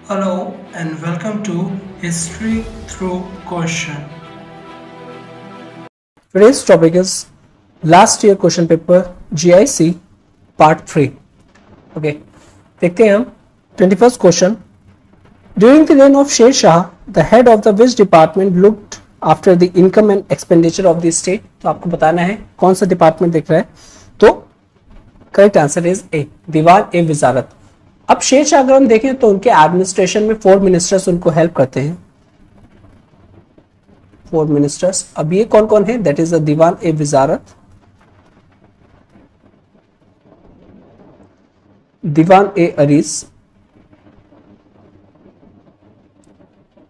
Hello and welcome to History Through Question. Today's topic is last year question paper GIC part 3. Okay, देखते हैं हम 21st question. During the reign of Sher Shah, the head of the which department looked after the income and expenditure of the state? तो आपको बताना है कौन सा department दिख रहा है. तो करेक्ट आंसर इज ए, दीवान ए वजारत. अब शेर शाह अगर हम देखें तो उनके एडमिनिस्ट्रेशन में 4 मिनिस्टर्स उनको हेल्प करते हैं. 4 मिनिस्टर्स. अब ये कौन कौन है? That is the Diwan e Wizarat, Diwan e Ariz,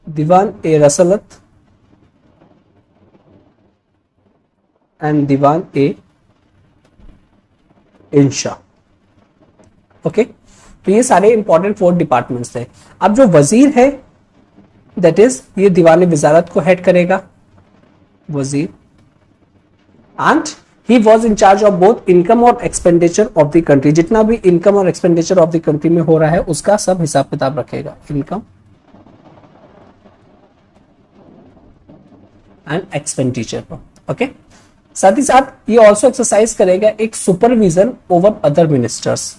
Diwan e Risalat and Diwan e Insha. Okay, तो ये सारे इंपॉर्टेंट 4 डिपार्टमेंट्स थे. अब जो वजीर है दैट इज ये दीवान वजारत को हेड करेगा, वजीर. And he was in charge of both income और एक्सपेंडिचर ऑफ द कंट्री. जितना भी इनकम और एक्सपेंडिचर ऑफ द कंट्री में हो रहा है उसका सब हिसाब किताब रखेगा, इनकम एंड एक्सपेंडिचर पर. ओके, साथ ही साथ ये ऑल्सो एक्सरसाइज करेगा एक सुपरविजन ओवर अदर मिनिस्टर्स.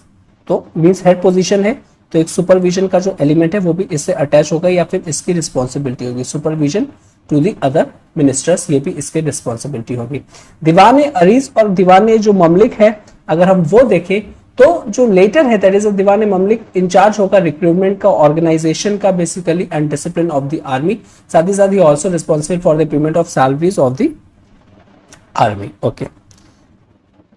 तो मीन्स हेड पोजीशन है तो एक सुपरविजन का जो एलिमेंट है वो भी इससे अटैच होगा या फिर इसकी रिस्पॉन्सिबिलिटी होगी. Supervision to the other ministers, ये भी इसकी रिस्पॉन्सिबिलिटी होगी. दीवान अरीज और दीवान जो ममलिक है अगर हम वो देखें तो जो लेटर है दैट इज दीवान ममलिक इंचार्ज होगा रिक्रूटमेंट का, ऑर्गेनाइजेशन का basically and discipline of the army. साथ ही साथ he also responsible for the payment of salaries of the army. Okay,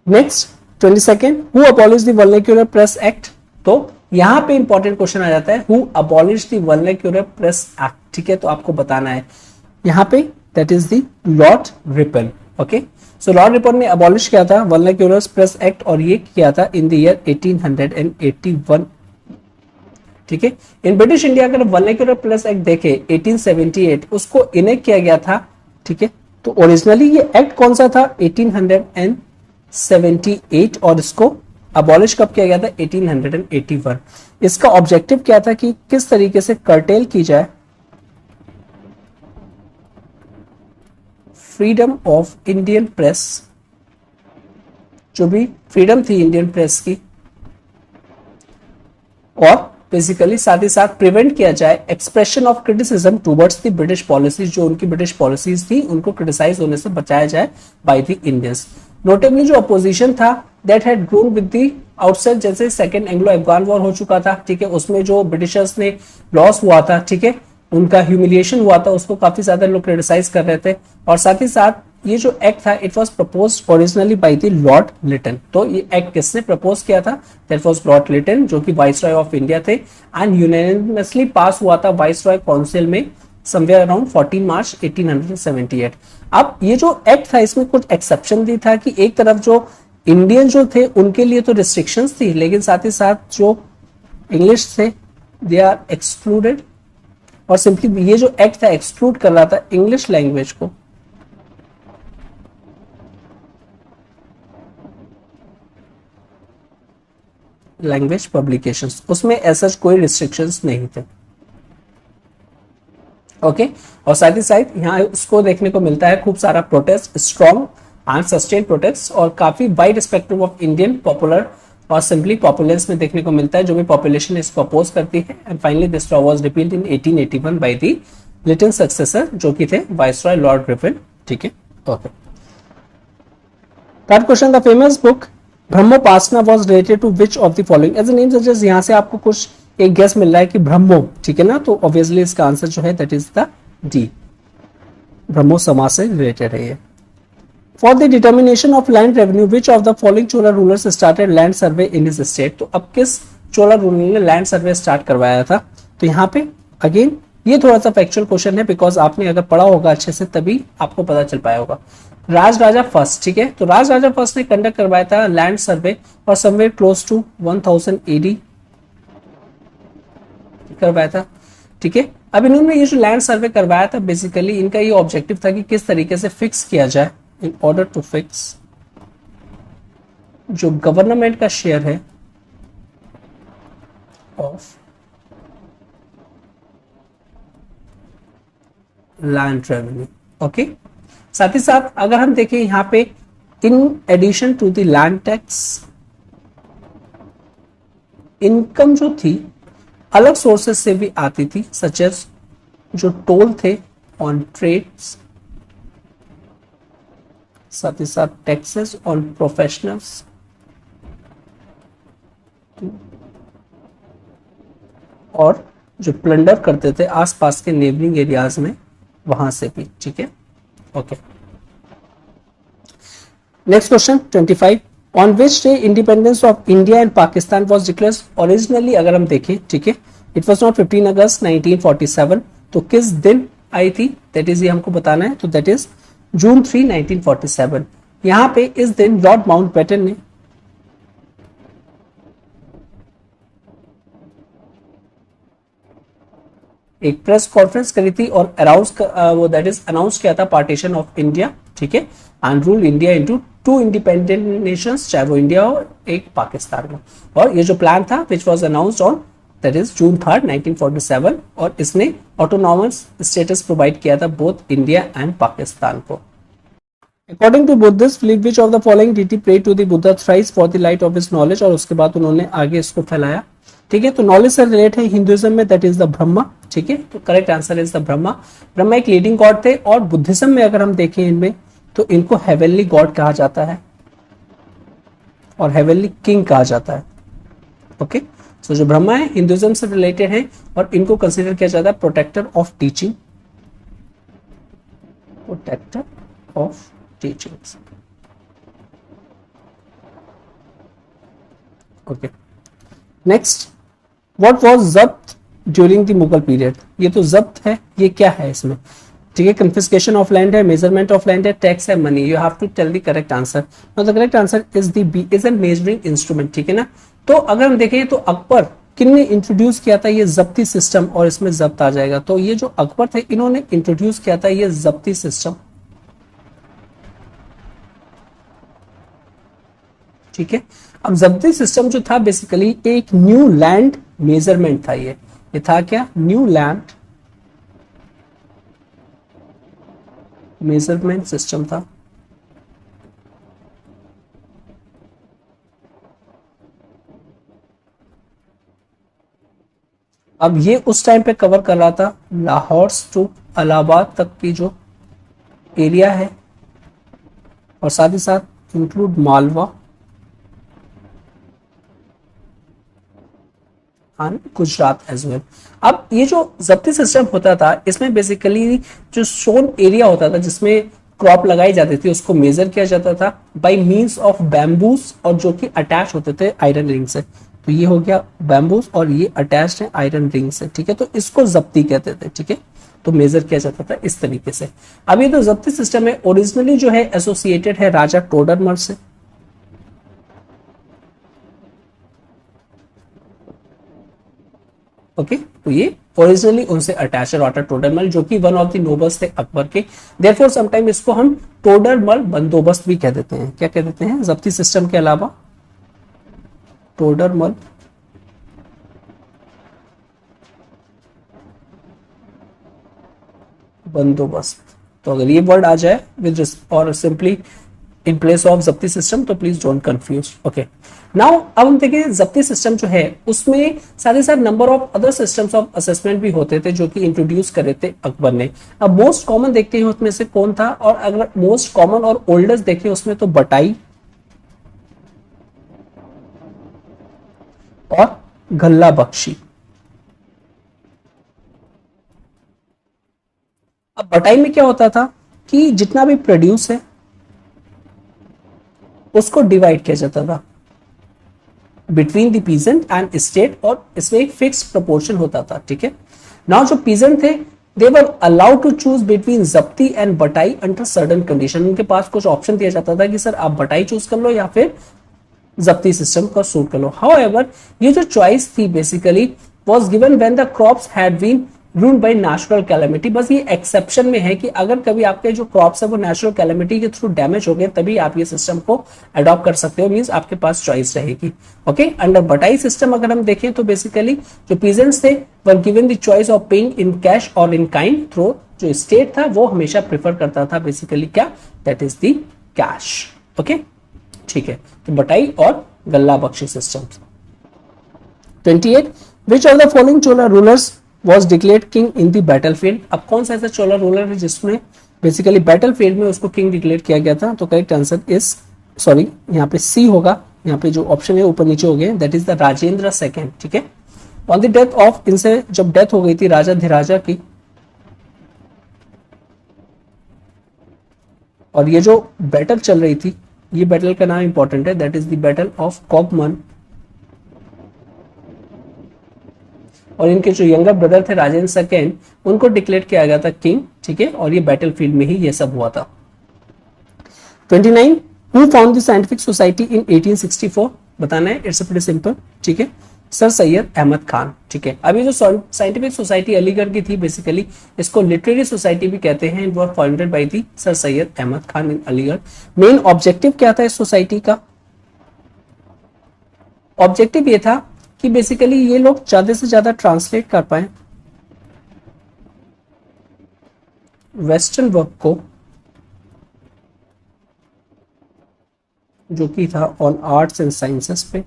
next 22nd, who abolish the vernacular press act. तो यहां पे important question आ जाता है who abolish the vernacular press act. ठीक है, तो आपको बताना है यहां पे that is the Lord Ripon. Okay, so Lord Ripon ने अबॉलिश किया था वर्नाक्युलर प्रेस एक्ट और ये किया था इन द ईयर 1881. ठीक है, इन ब्रिटिश इंडिया अगर वर्नाक्युलर प्रेस एक्ट देखे 1878 उसको इनेक्ट किया गया था. ठीक है, तो ओरिजिनली ये एक्ट कौन सा था? 1878 और इसको अबॉलिश कब किया गया था? 1881. इसका ऑब्जेक्टिव क्या था कि किस तरीके से कर्टेल की जाए फ्रीडम ऑफ इंडियन प्रेस, जो भी फ्रीडम थी इंडियन प्रेस की, और बेसिकली साथ ही साथ प्रिवेंट किया जाए expression of criticism towards the British policies. जो उनकी ब्रिटिश पॉलिसीज थी उनको क्रिटिसाइज होने से बचाया जाए बाय द इंडियंस. नोटेबली जो अपोजिशन था that had grown with the outset. जैसे सेकेंड एंग्लो अफगान वॉर हो चुका था, ठीक है, उसमें जो ब्रिटिशर्स ने लॉस हुआ था, ठीक है, उनका ह्यूमिलिएशन हुआ था, उसको काफी ज्यादा लोग क्रिटिसाइज कर रहे थे. और साथ ही साथ ये जो एक्ट था it was proposed originally by the Lord Lytton. तो ये एक्ट किसने प्रपोज किया था? दैट वाज लॉर्ड लिटन, जो कि वाइसरॉय ऑफ इंडिया थे. एंड यूनानिमसली पास हुआ था वाइसरॉय काउंसिल में समवेयर अराउंड 14 मार्च 1878. अब ये जो एक्ट था इसमें कुछ एक्सेप्शन भी था कि एक तरफ जो इंडियन जो थे उनके लिए तो रिस्ट्रिक्शंस थी, लेकिन साथ ही साथ जो इंग्लिश थे दे आर एक्सक्लूडेड. और सिंपली ये जो एक्ट था एक्सक्लूड कर रहा था इंग्लिश लैंग्वेज को. लैंग्वेज पब्लिकेशंस, उसमें ऐसा कोई रिस्ट्रिक्शंस नहीं थे. ओके, और साथ ही साथ यहाँ उसको देखने को मिलता है खूब सारा protest, strong and sustain protest, और काफी wide spectrum of Indian popular और सिंपली पॉपुलेंस में देखने को मिलता है. जो भी पॉपुलेशन इसको अपोज करती है. And finally this law was repealed in 1881 by the Lytton successor जो कि थे वाइसरॉय लॉर्ड रिपन. ठीक है, okay. Third question, the famous book Brahmopasana was related to which of the following. As a name suggest यहां से आपको कुछ एक गेस मिल रहा है कि ब्रह्मो, ठीक है ना, तो ऑब्वियसली इसका आंसर जो है दैट इज द डी, ब्रह्मो समाज से रिलेटेड है ये. For the determination of land revenue which of the following Chola rulers started land survey in his state. तो अब किस चोला रूलर ने लैंड सर्वे स्टार्ट करवाया था? तो यहाँ पे अगेन ये थोड़ा सा फैक्चुअल क्वेश्चन है बिकॉज आपने अगर पढ़ा होगा अच्छे से तभी आपको पता चल पाया होगा. राज राजा फर्स्ट, ठीक है, तो राज राजा फर्स्ट ने कंडक्ट करवाया था लैंड सर्वे और समवेयर क्लोज टू 1000 एडी करवाया था. ठीक है, अब इन्होंने ये जो लैंड सर्वे करवाया था बेसिकली इनका ये ऑब्जेक्टिव था कि किस तरीके से फिक्स किया जाए, इन ऑर्डर टू फिक्स जो गवर्नमेंट का शेयर है ऑफ लैंड रेवेन्यू। ओके, साथ ही साथ अगर हम देखें यहां पे in addition to the land tax, income जो थी अलग सोर्सेस से भी आती थी, सच एज जो टोल थे ऑन ट्रेड्स, साथ ही साथ टैक्सेस ऑन प्रोफेशनल्स, और जो प्लंडर करते थे आसपास के नेबरिंग एरियाज में वहां से भी। ठीक है, okay. Next question 25, on which day independence of India and Pakistan was declared originally. अगर हम देखें, ठीक है, इट वाज नॉट 15 अगस्त 1947, तो किस दिन आई थी, दैट इज ये हमको बताना है, तो दैट इज जून 3 1947। यहां पे इस दिन लॉर्ड माउंटबेटन ने एक प्रेस कॉन्फ्रेंस करी थी और वो दैट इज अनाउंस किया था पार्टीशन ऑफ इंडिया। ठीक है, and rule India into 2 independent Nations, चाहे वो इंडिया हो एक पाकिस्तान हो। और ये जो प्लान था which was announced on that is जून 3 1947, और इसने ऑटोनॉमस स्टेटस प्रोवाइड किया था बोथ इंडिया एंड पाकिस्तान को। According to Buddhist believe which of the following did he pray to the Buddha thrice for the light of his knowledge, और उसके बाद उन्होंने आगे इसको फैलाया। ठीक है, तो नॉलेज से रिलेट है हिंदुइज्म में, दैट इज द ब्रह्मा। ठीक है, तो correct answer is the Brahma. Brahma एक लीडिंग गॉड थे, और बुद्धिज्म में अगर हम देखें इनमें तो इनको हेवनली गॉड कहा जाता है और हेवनली किंग कहा जाता है। ओके, सो जो ब्रह्मा है हिंदुइज्म से रिलेटेड है और इनको कंसीडर किया जाता है protector of teaching, protector of teachings. Okay, next, what was zabt during the Mughal period. ये तो जब्त है, ये क्या है इसमें, ठीक है, कन्फिस्केशन ऑफ लैंड है, मेजरमेंट ऑफ लैंड है, टैक्स है, money. You have to tell the correct answer. Now the correct answer is the B, is an measuring instrument. ठीक है ना, तो अगर हम देखें तो अकबर किन्ने इंट्रोड्यूस किया था ये जब्ती सिस्टम, और इसमें जब्त आ जाएगा। तो ये जो अकबर थे इन्होंने इंट्रोड्यूस किया था ये जब्ती सिस्टम। ठीक है, अब जब्ती सिस्टम जो था बेसिकली एक न्यू लैंड मेजरमेंट था। ये था क्या, न्यू लैंड मेजरमेंट सिस्टम था। अब ये उस टाइम पे कवर कर रहा था लाहौर टू इलाहाबाद तक की जो एरिया है, और साथ ही साथ include Malwa and Gujarat as well. अब ये जो जब्ती सिस्टम होता था इसमें बेसिकली जो सोन एरिया होता था जिसमें क्रॉप लगाई जाती थी उसको मेजर किया जाता था बाय मींस ऑफ बैम्बूस, और जो कि अटैच होते थे आयरन रिंग से। तो ये हो गया बैम्बूस और ये अटैच्ड है आयरन रिंग से। ठीक है, तो इसको जब्ती कहते थे। ठीक है, तो मेजर किया जाता था इस तरीके से। अब ये जो जब्ती सिस्टम है ओरिजिनली जो है एसोसिएटेड है राजा टोडरमल से। ओके, तो ये ओरिजिनली उनसे अटैच है राजा टोडरमल, जो कि वन ऑफ द नोबल्स थे अकबर के। देयरफॉर समटाइम इसको हम टोडरमल बंदोबस्त भी कह देते हैं। क्या कह देते हैं, जब्ती सिस्टम के अलावा टोडरमल बंदोबस्त। तो अगर ये वर्ड आ जाए विद और सिंपली इन प्लेस ऑफ जब्ती सिस्टम तो please don't confuse. Okay, now अब हम देखें जब्ती सिस्टम जो है उसमें साथ ही साथ number of other systems of assessment भी होते थे जो कि इंट्रोड्यूस करे थे अकबर ने। अब मोस्ट कॉमन देखते हैं उसमें से कौन था, और अगर मोस्ट कॉमन और ओल्डेस्ट देखें उसमें तो बटाई और गल्ला बख्शी। अब बटाई में क्या होता था कि जितना भी प्रोड्यूस है उसको डिवाइड किया जाता था between the peasant and state, और इसमें एक फिक्स प्रोपोर्शन होता था। ठीक है, नाउ जो पीजेंट थे they were allowed to choose between zabti and batai under certain condition. उनके पास कुछ ऑप्शन दिया जाता था कि सर आप बटाई चूज कर लो या फिर जब्ती सिस्टम का सूट कर लो। हाउएवर ये जो चॉइस थी basically was given when the crops had been ruined by natural calamity. बस ये एक्सेप्शन में है कि अगर कभी आपके जो क्रॉप्स है वो नेचुरल कैलेमिटी के थ्रू डैमेज हो गए तभी आप ये सिस्टम को अडॉप्ट कर सकते हो, मींस आपके पास चॉइस रहेगी। ओके, अंडर बटाई सिस्टम अगर हम देखें तो बेसिकली जो पीजेंट्स थे were given the choice of paying in cash और इन काइंड थ्रू, जो स्टेट था वो हमेशा प्रेफर करता था बेसिकली क्या, that is the cash. Okay, ठीक है, तो बटाई और गल्ला बख्शी system. 28, which of the following Chola rulers was declared king in the battlefield. अब कौन सा ऐसा चोला रूलर है जिसमें बेसिकली बैटलफील्ड में उसको किंग डिक्लेयर किया गया था, तो करेक्ट आंसर इज, सॉरी यहाँ पे सी होगा, यहाँ पे जो ऑप्शन है ऊपर नीचे हो गए, that is the Rajendra second. ठीक है, ऑन द डेथ ऑफ, इनसे जब डेथ हो गई थी राजा धीराजा की, और ये जो बैटल चल रही थी, ये बैटल का नाम इंपॉर्टेंट है, that is the battle of कॉगमन, और इनके जो यंगर ब्रदर थे राजेंद्र सेकंड, उनको डिक्लेयर किया गया था किंग। ठीक है, और ये बैटलफील्ड में ही ये सब हुआ था। 29, who found the scientific society in 1864, बताना है, इट्स प्रीटी सिंपल। ठीक है, सर सैयद अहमद खान। ठीक है, अभी जो साइंटिफिक सोसाइटी अलीगढ़ की थी बेसिकली, इसको लिटरेरी सोसाइटी भी कहते हैं, it was founded by the sir Syed Ahmad Khan in Aligarh. Main objective क्या था इस सोसाइटी का, ऑब्जेक्टिव ये था कि बेसिकली ये लोग ज्यादा से ज्यादा ट्रांसलेट कर पाए वेस्टर्न वर्क को, जो कि था ऑन आर्ट्स एंड साइंसेस पे,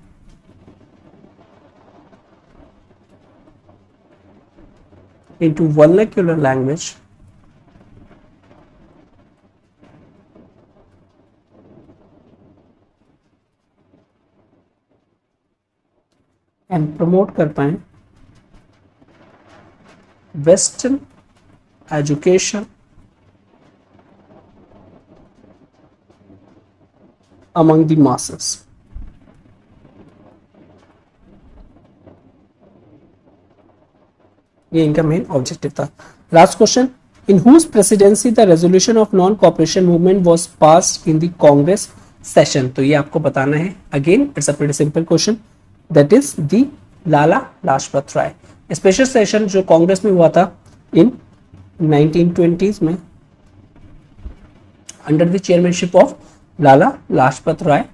into vernacular language and promote कर पाए western education among the masses। ये इनका मेन ऑब्जेक्टिव था। Last question, in whose presidency the resolution of non cooperation movement was passed in the Congress session, तो ये आपको बताना है। Again it's a pretty simple question, that is the Lala Lajpat Rai. Special session जो कांग्रेस में हुआ था इन 1920s में under the chairmanship of Lala Lajpat Rai,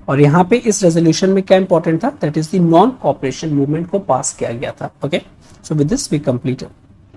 और यहाँ पे इस रेजोल्यूशन में क्या इंपॉर्टेंट था, that is the non cooperation movement को पास किया गया था। Okay, so with this we completed.